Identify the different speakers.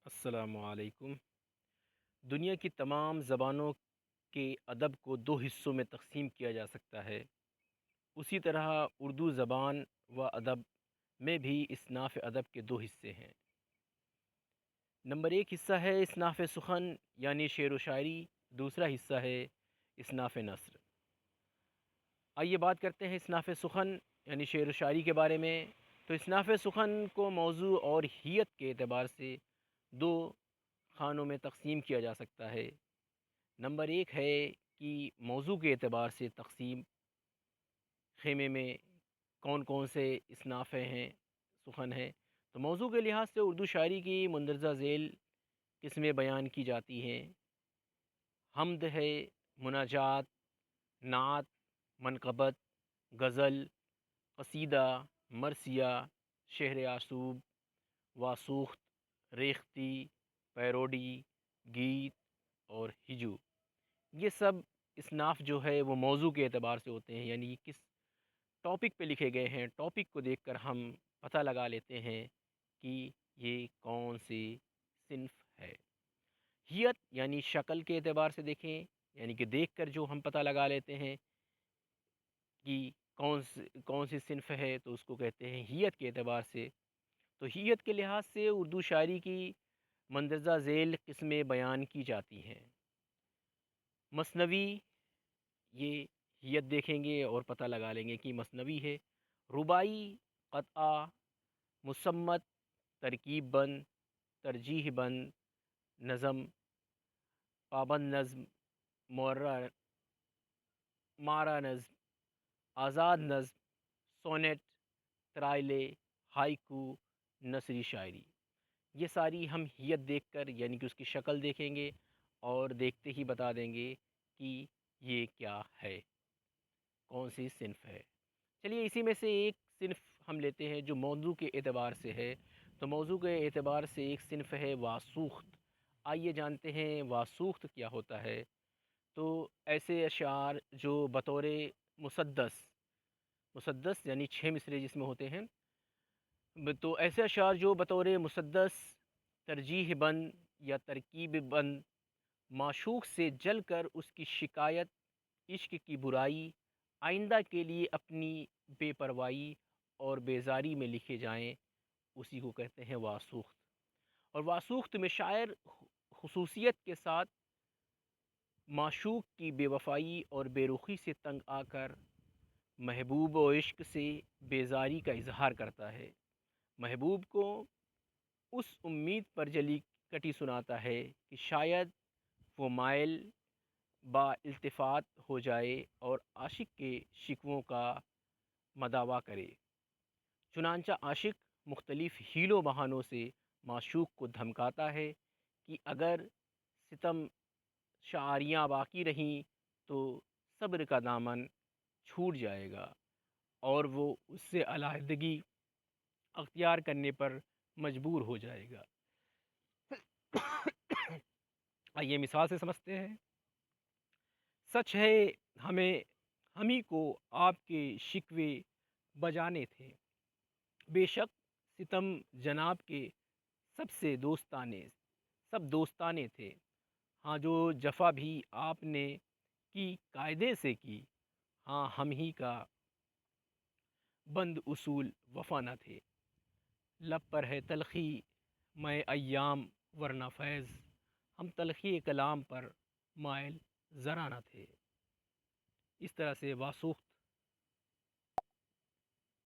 Speaker 1: السلام علیکم۔ دنیا کی تمام زبانوں کے ادب کو دو حصوں میں تقسیم کیا جا سکتا ہے۔ اسی طرح اردو زبان و ادب میں بھی اصناف ادب کے دو حصے ہیں۔ نمبر ایک حصہ ہے اصناف سخن یعنی شعر و شاعری، دوسرا حصہ ہے اصناف نثر۔ آئیے بات کرتے ہیں اصناف سخن یعنی شعر و شاعری کے بارے میں۔ تو اصناف سخن کو موضوع اور حیت کے اعتبار سے دو خانوں میں تقسیم کیا جا سکتا ہے۔ نمبر ایک ہے کہ موضوع کے اعتبار سے تقسیم، خیمے میں کون کون سے اصناف ہیں، سخن ہیں۔ تو موضوع کے لحاظ سے اردو شاعری کی مندرجہ ذیل قسمیں بیان کی جاتی ہیں۔ حمد ہے، مناجات، نعت، منقبت، غزل، قصیدہ، مرثیہ، شعر آسوب، واسوخت، ریختی، پیروڈی، گیت اور ہجو۔ یہ سب اصناف جو ہے وہ موضوع کے اعتبار سے ہوتے ہیں، یعنی کس ٹاپک پہ لکھے گئے ہیں، ٹاپک کو دیکھ کر ہم پتہ لگا لیتے ہیں کہ یہ کون سی صنف ہے۔ حیت یعنی شکل کے اعتبار سے دیکھیں، یعنی کہ دیکھ کر جو ہم پتہ لگا لیتے ہیں کہ کون سی صنف ہے، تو اس کو کہتے ہیں حیت کے اعتبار سے۔ تو حیت کے لحاظ سے اردو شاعری کی مندرجہ ذیل قسمیں بیان کی جاتی ہیں۔ مثنوی، یہ حیت دیکھیں گے اور پتہ لگا لیں گے کہ مثنوی ہے۔ رباعی، قطعہ، مصمت، ترکیب بند، ترجیح بند، نظم، پابند نظم، مارا نظم، آزاد نظم، سونیٹ، ترائلے، ہائیکو، نثری شاعری۔ یہ ساری ہم حیت دیکھ کر یعنی کہ اس کی شکل دیکھیں گے اور دیکھتے ہی بتا دیں گے کہ یہ کیا ہے، کون سی صنف ہے۔ چلیے اسی میں سے ایک صنف ہم لیتے ہیں جو موضوع کے اعتبار سے ہے۔ تو موضوع کے اعتبار سے ایک صنف ہے واسوخت۔ آئیے جانتے ہیں واسوخت کیا ہوتا ہے۔ تو ایسے اشعار جو بطور مسدس یعنی 6 مصرے جس میں ہوتے ہیں، تو ایسے اشعار جو بطور مسدس، ترجیح بند یا ترکیب بند، معشوق سے جل کر اس کی شکایت، عشق کی برائی، آئندہ کے لیے اپنی بے پروائی اور بیزاری میں لکھے جائیں، اسی کو کہتے ہیں واسوخت۔ اور واسوخت میں شاعر خصوصیت کے ساتھ معشوق کی بے وفائی اور بے رخی سے تنگ آ کر محبوب و عشق سے بیزاری کا اظہار کرتا ہے۔ محبوب کو اس امید پر جلی کٹی سناتا ہے کہ شاید وہ مائل با التفات ہو جائے اور عاشق کے شکووں کا مداوا کرے۔ چنانچہ عاشق مختلف حیل و بہانوں سے معشوق کو دھمکاتا ہے کہ اگر ستم شعاریاں باقی رہیں تو صبر کا دامن چھوٹ جائے گا اور وہ اس سے علیحدگی اختیار کرنے پر مجبور ہو جائے گا۔ آئیے مثال سے سمجھتے ہیں۔ سچ ہے ہم ہی کو آپ کے شکوے بجانے تھے، بے شک ستم جناب کے سب دوستانے تھے، ہاں جو جفا بھی آپ نے کی قاعدے سے کی، ہاں ہم ہی کا بند اصول وفا نہ تھے۔ لب پر ہے تلخی میں ایام ورنہ فیض، ہم تلخی کلام پر مائل ذرا نہ تھے۔ اس طرح سے واسوخت